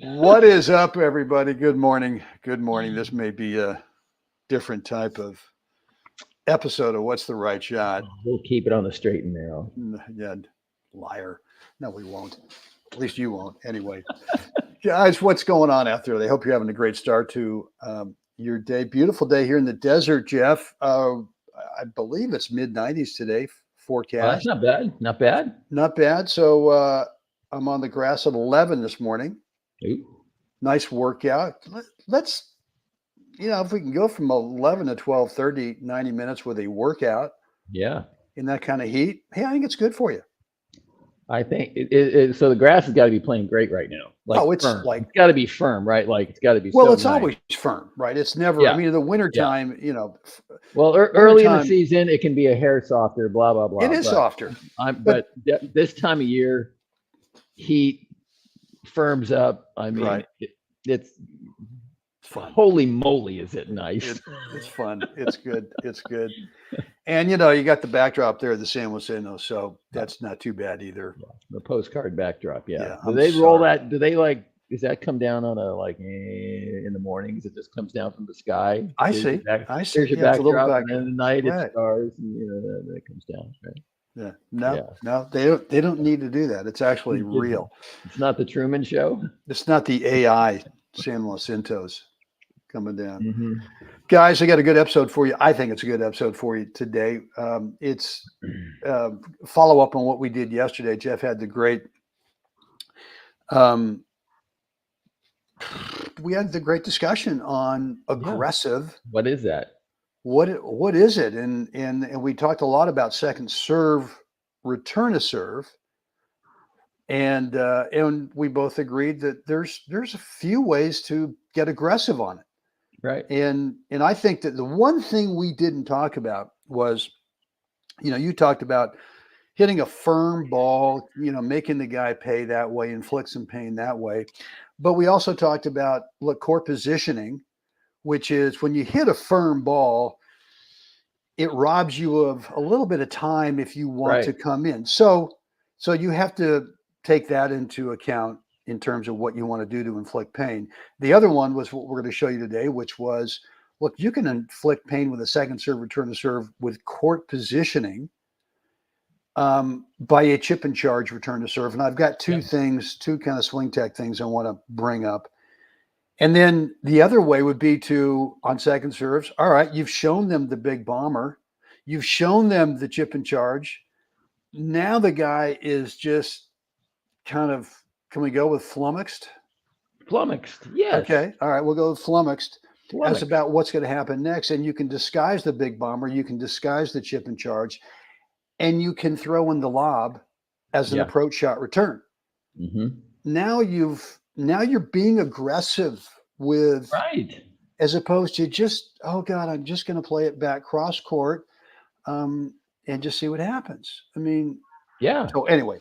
What is up, everybody? Good morning. Good morning. This may be a different type of episode of What's the Right Shot. We'll keep it on the straight and narrow. Yeah, liar. No, we won't. At least you won't. Anyway, guys, what's going on out there? I hope you're having a great start to your day. Beautiful day here in the desert, Jeff. I believe it's mid-90s today. Forecast. Oh, that's not bad. Not bad. Not bad. So I'm on the grass at 11 this morning. Ooh. Nice workout. Let's, if we can go from 11 to 12:30, 90 minutes with a workout. Yeah. In that kind of heat. Hey, I think it's good for you. I think so. The grass has got to be playing great right now. It's firm. like it's got to be firm, right? Like it's got to be. Well, so it's nice. always firm, right? It's never. Yeah. I mean, in the wintertime, Well, early in the season, it can be a hair softer. Blah blah blah. It is softer. But this time of year, heat firms up. I mean, right. It's fun. Holy moly, is it nice? It's fun. It's good. It's good. And, you got the backdrop there, the San Jacinto, so that's not too bad either. Yeah, the postcard backdrop, yeah. Do they roll that? Do they does that come down on in the mornings? It just comes down from the sky? I see. There's your backdrop, and then at night it stars, and then it comes down, right? Yeah. No, they don't need to do that. It's actually real. It's not the Truman Show. It's not the AI San Jacintos coming down. Mm-hmm. Guys, I got a good episode for you. I think it's a good episode for you today. It's follow up on what we did yesterday. Jeff had the great we had the great discussion on aggressive. Yeah. What is that? What is it? And we talked a lot about second serve, return to serve. And we both agreed that there's a few ways to get aggressive on it. Right. And I think that the one thing we didn't talk about was, you talked about hitting a firm ball, making the guy pay that way, inflict some pain that way. But we also talked about court positioning, which is when you hit a firm ball, it robs you of a little bit of time if you want to come in. So you have to take that into account in terms of what you want to do to inflict pain. The other one was what we're going to show you today, which was, look, you can inflict pain with a second serve, return to serve with court positioning by a chip and charge return to serve. And I've got two kind of swing tech things I want to bring up. And then the other way would be on second serves, all right, you've shown them the big bomber. You've shown them the chip and charge. Now the guy is just kind of, can we go with flummoxed? Flummoxed, yes. Okay, all right, we'll go with flummoxed. That's about what's going to happen next. And you can disguise the big bomber. You can disguise the chip and charge. And you can throw in the lob as an approach shot return. Mm-hmm. Now you're being aggressive with, as opposed to just, oh God, I'm just going to play it back cross court and just see what happens. I mean, So anyway,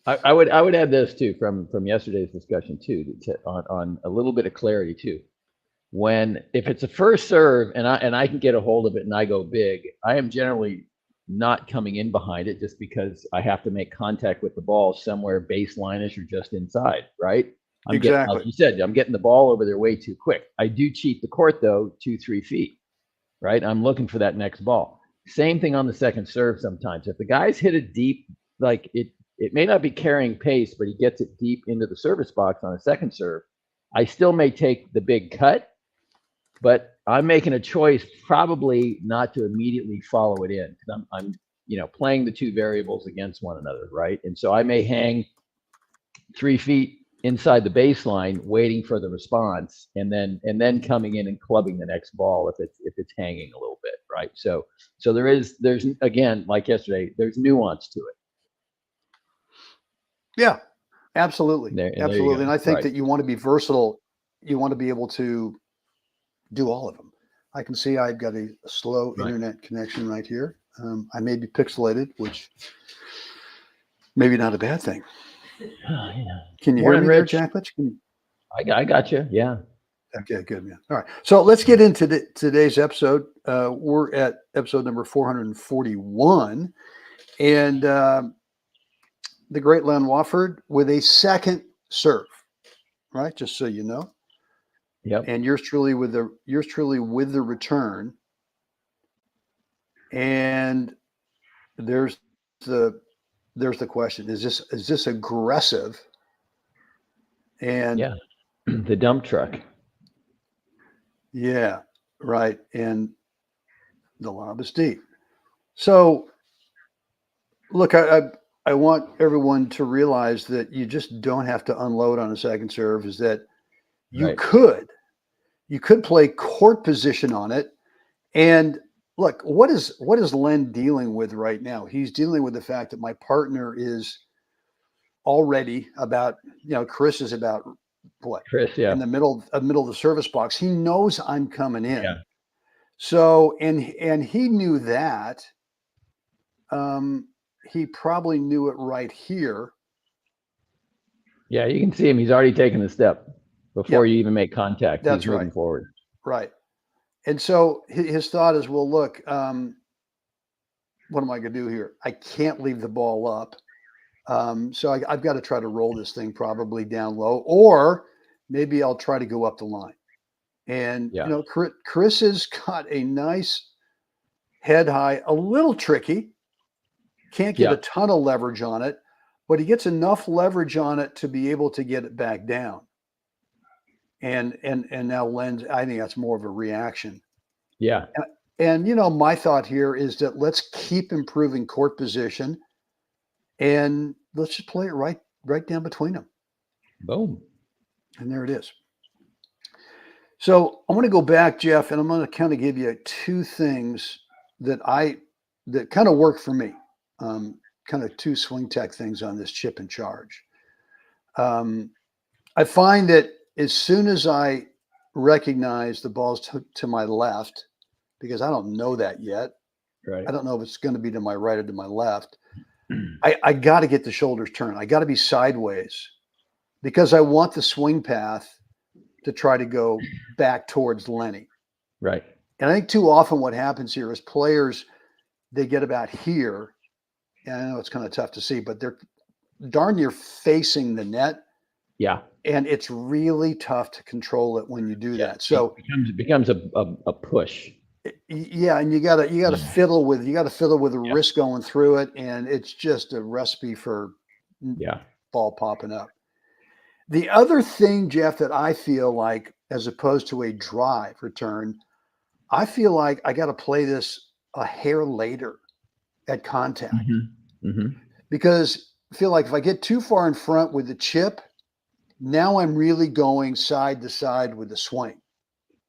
I would add this too from yesterday's discussion too, on a little bit of clarity too. If it's a first serve and I can get a hold of it and I go big, I am generally not coming in behind it just because I have to make contact with the ball somewhere baseline-ish or just inside, right? Exactly. Like you said, I'm getting the ball over there way too quick. I do cheat the court though, 2-3 feet, right? I'm looking for that next ball. Same thing on the second serve sometimes. If the guy's hit it deep, like it may not be carrying pace, but he gets it deep into the service box on a second serve, I still may take the big cut, but I'm making a choice probably not to immediately follow it in because I'm playing the two variables against one another, right? And so I may hang 3 feet inside the baseline waiting for the response and then coming in and clubbing the next ball if it's hanging a little bit, right? So there's again, like yesterday, there's nuance to it. Yeah, absolutely. Absolutely. And I think that you want to be versatile. You want to be able to do all of them. I can see I've got a slow internet connection right here. I may be pixelated, which maybe not a bad thing. Can you hear me there, Jacklitch? I got you. Yeah. Okay, good, man. All right. So let's get into today's episode. We're at episode number 441. And the great Len Wofford with a second serve, right? Just so you know. Yep. And yours truly with the return. And there's the question: is this aggressive? And yeah, the dump truck. yeah, right. And the lob is deep. So look, I want everyone to realize that you just don't have to unload on a second serve. Is that you Right. could play court position on it. And look, what is Len dealing with right now? He's dealing with the fact that my partner is already about, Chris is about what, Chris, yeah. in the middle of the service box. He knows I'm coming in. Yeah. So and he knew that. He probably knew it right here. Yeah, you can see him. He's already taken the step before Yep. you even make contact. That's He's moving right. forward. Right. And so his thought is, well, look, what am I going to do here? I can't leave the ball up. So I've got to try to roll this thing probably down low, or maybe I'll try to go up the line. And, Yeah. Chris has got a nice head high, a little tricky. Can't get Yeah. a ton of leverage on it, but he gets enough leverage on it to be able to get it back down. And now Len's, I think that's more of a reaction. Yeah. And my thought here is that let's keep improving court position, and let's just play it right down between them. Boom. And there it is. So I'm going to go back, Jeff, and I'm going to kind of give you two things that kind of work for me. Kind of two swing tech things on this chip and charge. I find that as soon as I recognize the ball's to my left, because I don't know that yet. Right. I don't know if it's going to be to my right or to my left. I got to get the shoulders turned. I got to be sideways because I want the swing path to try to go back towards Lenny. Right. And I think too often what happens here is players, they get about here. And I know it's kind of tough to see, but they're darn near facing the net. Yeah. And it's really tough to control it when you do that. So it becomes a push. Yeah, and you gotta fiddle with the wrist going through it, and it's just a recipe for ball popping up. The other thing, Jeff, that I feel like, as opposed to a drive return, I feel like I got to play this a hair later at contact. Because I feel like if I get too far in front with the chip, now I'm really going side to side with the swing.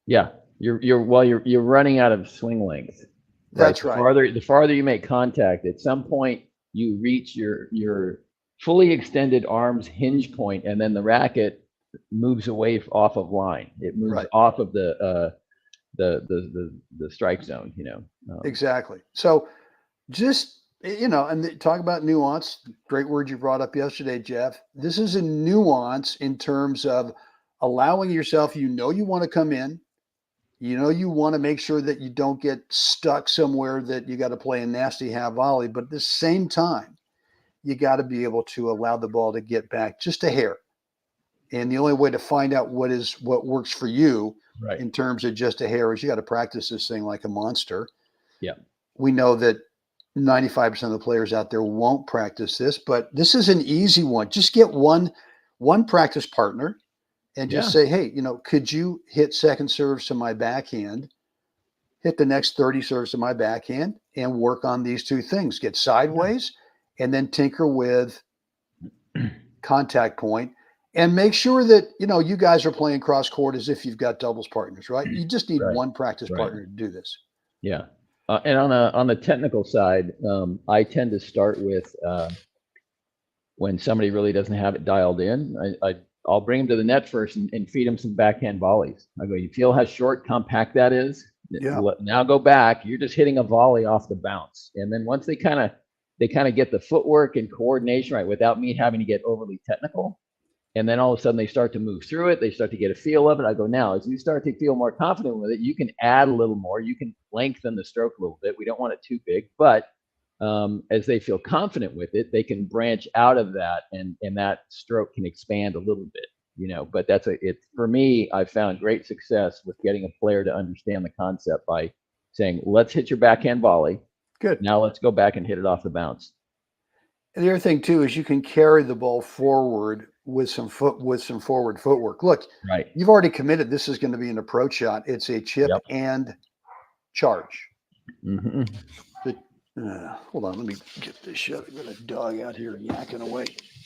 Yeah. You're running out of swing length. That's right. The farther you make contact, at some point you reach your fully extended arms hinge point, and then the racket moves away off of line. It moves off of the strike zone. Exactly. So just and talk about nuance. Great word you brought up yesterday, Jeff. This is a nuance in terms of allowing yourself. You want to come in. You want to make sure that you don't get stuck somewhere that you got to play a nasty half volley. But at the same time, you got to be able to allow the ball to get back just a hair. And the only way to find out what works for you in terms of just a hair is you got to practice this thing like a monster. Yeah. We know that 95% of the players out there won't practice this, but this is an easy one. Just get one practice partner. And just say, hey, could you hit second serves to my backhand, hit the next 30 serves to my backhand, and work on these two things? Get sideways and then tinker with contact point, and make sure that, you guys are playing cross court as if you've got doubles partners, right? You just need one practice partner to do this. Yeah. And on the technical side, I tend to start with when somebody really doesn't have it dialed in, I'll bring them to the net first and feed them some backhand volleys. I go, you feel how short, compact that is? Yeah. Now go back. You're just hitting a volley off the bounce. And then once they kind of get the footwork and coordination right without me having to get overly technical, and then all of a sudden they start to move through it. They start to get a feel of it. I go, now, as you start to feel more confident with it, you can add a little more. You can lengthen the stroke a little bit. We don't want it too big, but as they feel confident with it, they can branch out of that, and that stroke can expand a little bit, but for me, I've found great success with getting a player to understand the concept by saying, let's hit your backhand volley. Good. Now let's go back and hit it off the bounce. And the other thing too is you can carry the ball forward with some forward footwork. Look, Right. you've already committed. This is going to be an approach shot. It's a chip Yep. and charge. Mm-hmm. Hold on, let me get this shut. I've got a dog out here yakking away.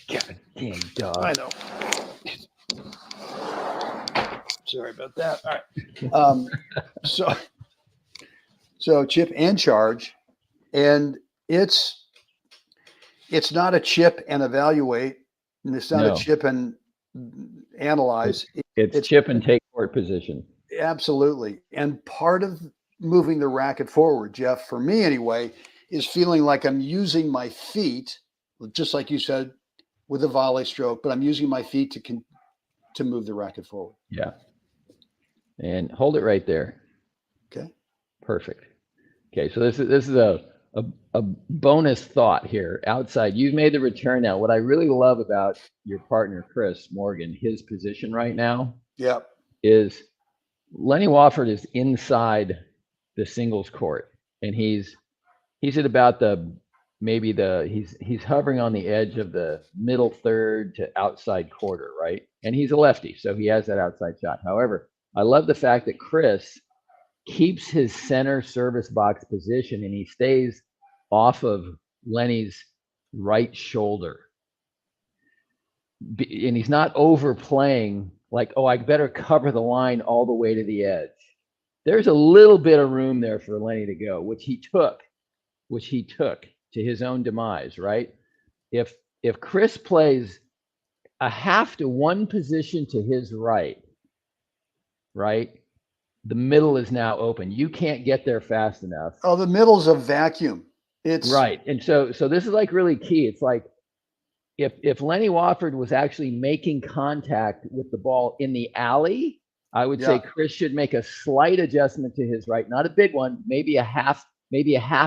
God dang dog. I know. Sorry about that. All right. So chip and charge, and it's not a chip and evaluate, and it's not a chip and analyze. It's chip and take court position. Absolutely. And part of moving the racket forward, Jeff, for me anyway, is feeling like I'm using my feet, just like you said, with a volley stroke, but I'm using my feet to move the racket forward. Yeah. And hold it right there. Okay. Perfect. Okay. So this is a bonus thought here outside. You've made the return now. What I really love about your partner, Chris Morgan, his position right now, is Lenny Wofford is inside the singles court, and he's at about he's hovering on the edge of the middle third to outside quarter, right? And he's a lefty, so he has that outside shot. However, I love the fact that Chris keeps his center service box position, and he stays off of Lenny's right shoulder. And he's not overplaying like, oh, I better cover the line all the way to the edge. There's a little bit of room there for Lenny to go, which he took to his own demise, right? If Chris plays a half to one position to his right, the middle is now open. You can't get there fast enough. Oh, the middle's a vacuum. It's right. And so this is like really key. It's like if Lenny Wofford was actually making contact with the ball in the alley, I would say Chris should make a slight adjustment to his right, not a big one, maybe a half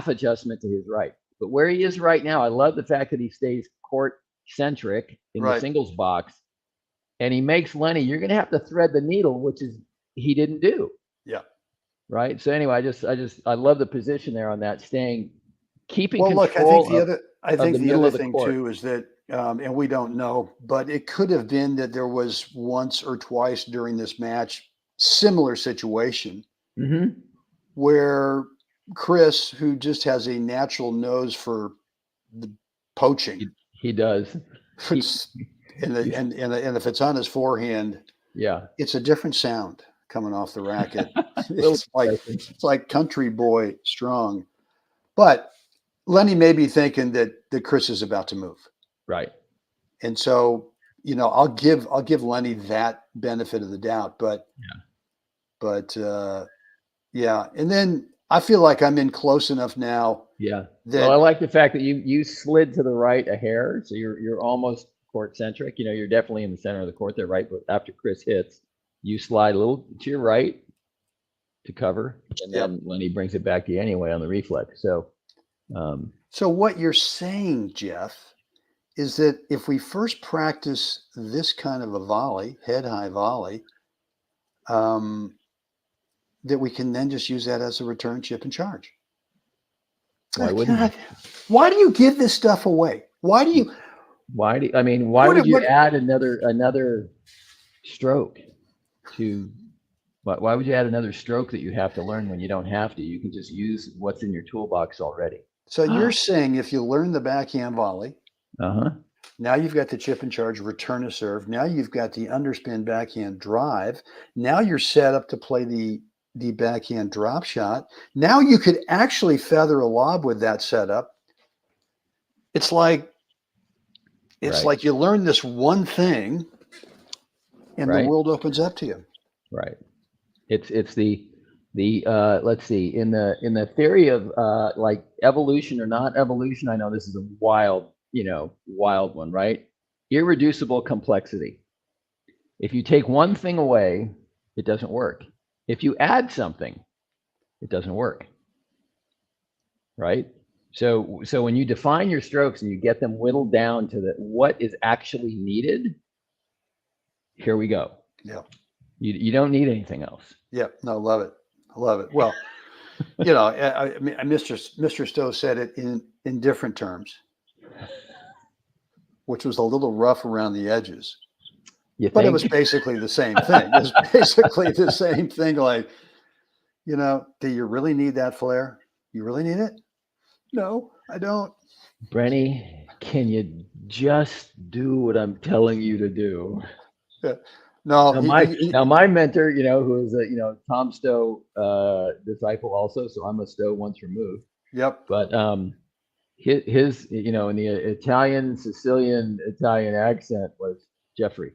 adjustment to his right. But where he is right now, I love the fact that he stays court centric in the singles box, and he makes Lenny, you're going to have to thread the needle, which is he didn't do. Yeah. Right. So anyway, I love the position there on that, keeping control. Look, I think the other thing too is that, and we don't know, but it could have been that there was once or twice during this match similar situation where Chris, who just has a natural nose for the poaching, he does. And if it's on his forehand, it's a different sound coming off the racket. It's like country boy strong. But Lenny may be thinking that Chris is about to move. Right. And so, I'll give Lenny that benefit of the doubt, but and then I feel like I'm in close enough now. Yeah. Well, I like the fact that you slid to the right a hair, so you're almost court centric. You're definitely in the center of the court there, right? But after Chris hits, you slide a little to your right to cover, and then Lenny brings it back to you anyway on the reflex. So what you're saying, Jeff, is that if we first practice this kind of a volley, head-high volley, that we can then just use that as a return chip and charge. Why wouldn't you? Why do you give this stuff away? Why would you add another stroke to? Why would you add another stroke that you have to learn when you don't have to? You can just use what's in your toolbox already. So you're saying if you learn the backhand volley, now you've got the chip and charge, return a serve. Now you've got the underspin backhand drive. Now you're set up to play the backhand drop shot. Now you could actually feather a lob with that setup. It's like you learn this one thing, and the world opens up to you. Right. It's the let's see, in the theory of like evolution or not evolution. I know this is a wild one, right? Irreducible complexity. If you take one thing away, it doesn't work. If you add something, it doesn't work. Right? So when you define your strokes and you get them whittled down to what is actually needed, here we go. Yeah. You don't need anything else. Yeah. No, love it. I love it. Well, you know, I mean, Mr. Stowe said it in different terms, which was a little rough around the edges. You But it think? was basically the same thing. It was basically the same thing. Like, you know, do you really need that flare? You really need it? No, I don't. Brenny, can you just do what I'm telling you to do? Yeah. No, Now my mentor, who is a Tom Stowe disciple also, so I'm a Stowe once removed. yep. But his in the Sicilian Italian accent was, Jeffrey,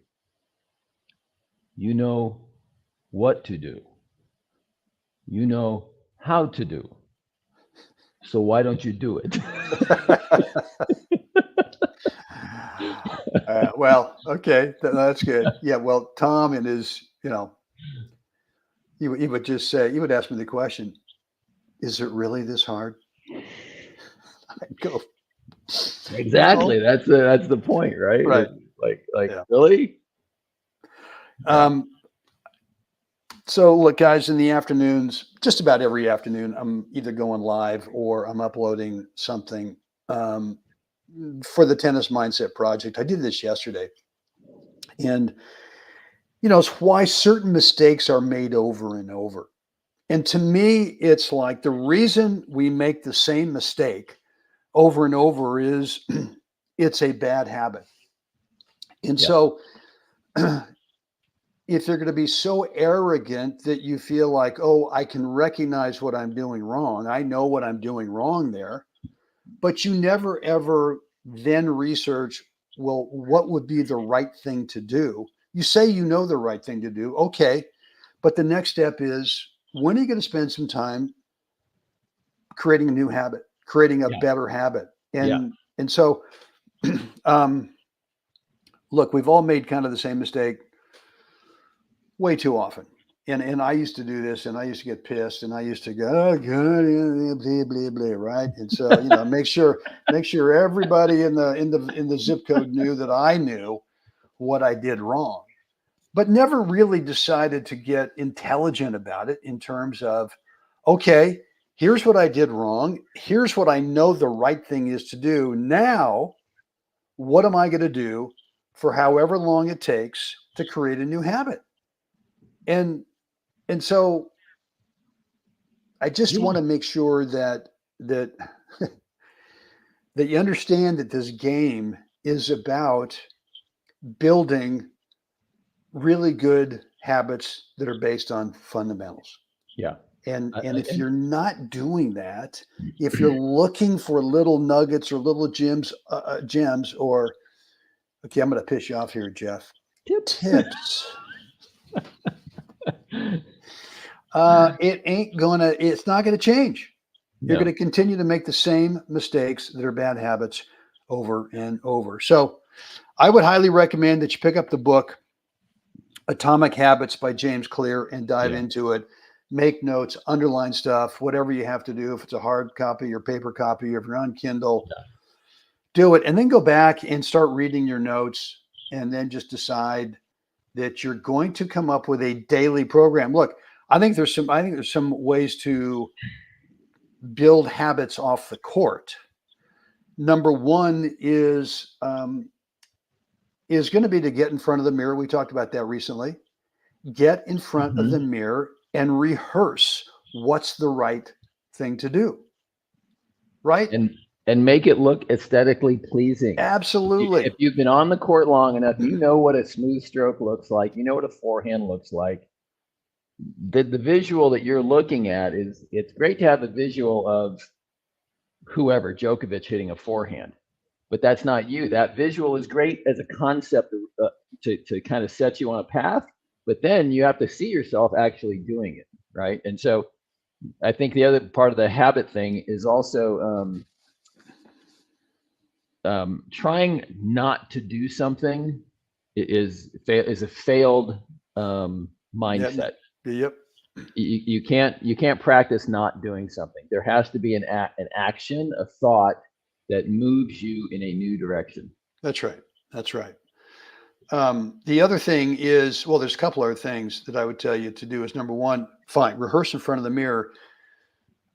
you know what to do. You know how to do. So why don't you do it? Well, okay, that's good. Yeah, well, Tom and his, you know, he would just say, he would ask me the question, "Is it really this hard?" I'd go, Exactly. "No." That's the point, right? Right. Like Yeah. really? Yeah. So look, guys, in the afternoons, just about every afternoon, I'm either going live or I'm uploading something for the Tennis Mindset Project. I did this yesterday. And, you know, it's why certain mistakes are made over and over. And to me, it's like the reason we make the same mistake over and over is it's a bad habit. And Yeah. so if you're going to be so arrogant that you feel like, oh, I can recognize what I'm doing wrong, I know what I'm doing wrong there, but you never ever then research, well, what would be the right thing to do? You say you know the right thing to do, okay, but the next step is, when are you going to spend some time creating a new habit, creating a Yeah. better habit? Yeah. And so, look, we've all made kind of the same mistake way too often. And I used to do this, and I used to get pissed, and I used to go, oh god, blah blah blah, right? And so, you know, make sure everybody in the zip code knew that I knew what I did wrong, but never really decided to get intelligent about it in terms of, okay, here's what I did wrong, here's what I know the right thing is to do. Now, what am I going to do for however long it takes to create a new habit? And so I just Yeah. want to make sure that that you understand that this game is about building really good habits that are based on fundamentals. Yeah. And if you're not doing that, if you're looking for little nuggets or little gems, or okay, I'm going to piss you off here, Jeff. Tips. It's not gonna change. You're No. gonna continue to make the same mistakes that are bad habits over and over. So I would highly recommend that you pick up the book Atomic Habits by James Clear and dive Yeah. into it. Make notes, underline stuff, whatever you have to do. If it's a hard copy or paper copy, if you're on Kindle, do it, and then go back and start reading your notes, and then just decide that you're going to come up with a daily program. Look, I think there's some ways to build habits off the court. Number one is going to be to get in front of the mirror. We talked about that recently. Get in front of the mirror and rehearse what's the right thing to do. Right? And make it look aesthetically pleasing. Absolutely. If you've been on the court long enough, you know what a smooth stroke looks like. You know what a forehand looks like. The visual that you're looking at it's great to have a visual of whoever, Djokovic hitting a forehand, but that's not you. That visual is great as a concept to kind of set you on a path, but then you have to see yourself actually doing it, right? And so I think the other part of the habit thing is also trying not to do something is a failed mindset. Yep. You can't practice not doing something. There has to be an action, a thought that moves you in a new direction. That's right. That's right. The other thing is, well, there's a couple other things that I would tell you to do. Is number one, fine, rehearse in front of the mirror.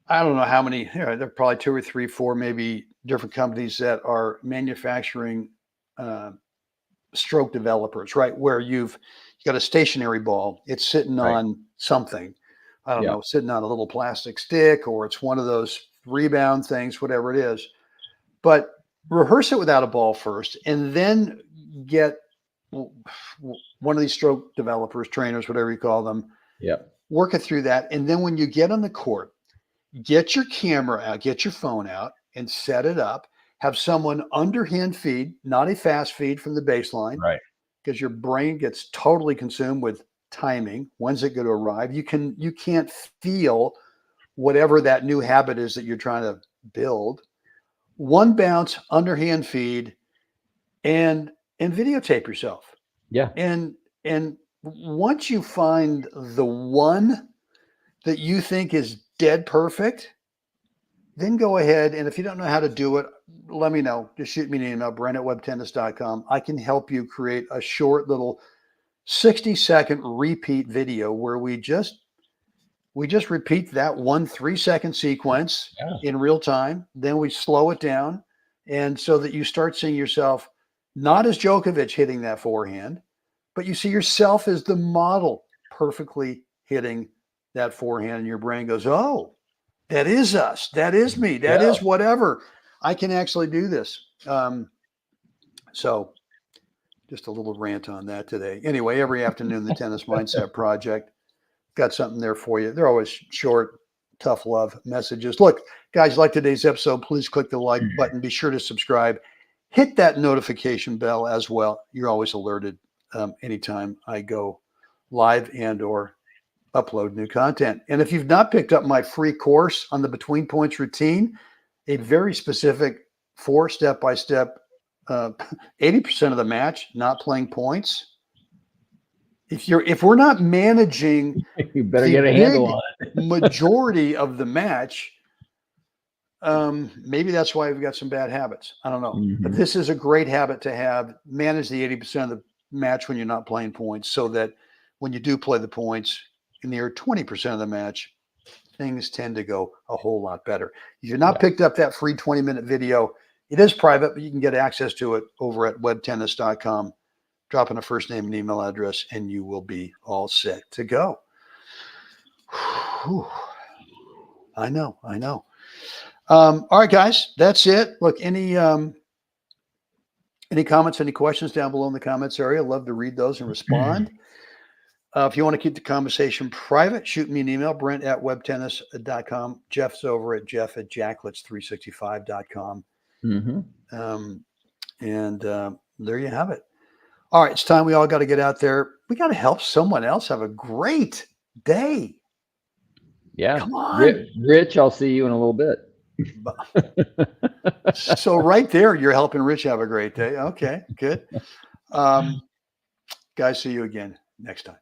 I don't know how many, there are probably 2 or 3, 4, maybe different companies that are manufacturing stroke developers, right? Where you've got a stationary ball, it's sitting Right. on something, I don't Yeah. know, sitting on a little plastic stick, or it's one of those rebound things, whatever it is. But rehearse it without a ball first, and then get one of these stroke developers, trainers, whatever you call them, Yeah. work it through that. And then when you get on the court, get your camera out, get your phone out and set it up. Have someone underhand feed, not a fast feed from the baseline, Right. because your brain gets totally consumed with timing. When's it going to arrive? You can't feel whatever that new habit is that you're trying to build. One bounce, underhand feed, and videotape yourself. Yeah. And once you find the one that you think is dead perfect, then go ahead. And if you don't know how to do it, let me know. Just shoot me an email, Brent@WebTennis.com. I can help you create a short little 60-second repeat video where we just repeat that 1 3-second sequence in real time. Then we slow it down. And so that you start seeing yourself not as Djokovic hitting that forehand, but you see yourself as the model perfectly hitting that forehand. And your brain goes, oh, that is us. That is me. That is whatever. I can actually do this. So just a little rant on that today. Anyway, every afternoon, the Tennis Mindset Project, got something there for you. They're always short, tough love messages. Look, guys, like today's episode, please click the like button. Be sure to subscribe. Hit that notification bell as well. You're always alerted anytime I go live and or upload new content. And if you've not picked up my free course on the Between Points routine, a very specific 4 step-by-step, 80% of the match, not playing points. If we're not managing you better get a handle on it. majority of the match, maybe that's why we've got some bad habits. I don't know. Mm-hmm. But this is a great habit to have. Manage the 80% of the match when you're not playing points, so that when you do play the points in the 20% of the match, things tend to go a whole lot better. If you've not picked up that free 20-minute video, it is private, but you can get access to it over at WebTennis.com. Drop in a first name and email address, and you will be all set to go. Whew. I know. All right, guys, that's it. Look, any comments, any questions down below in the comments area? I'd love to read those and respond. If you want to keep the conversation private, shoot me an email, Brent@WebTennis.com. Jeff's over at Jeff@Jacklets365.com. And there you have it. All right, it's time we all got to get out there. We got to help someone else have a great day. Yeah. Come on. Rich, I'll see you in a little bit. So right there, you're helping Rich have a great day. Okay, good. Guys, see you again next time.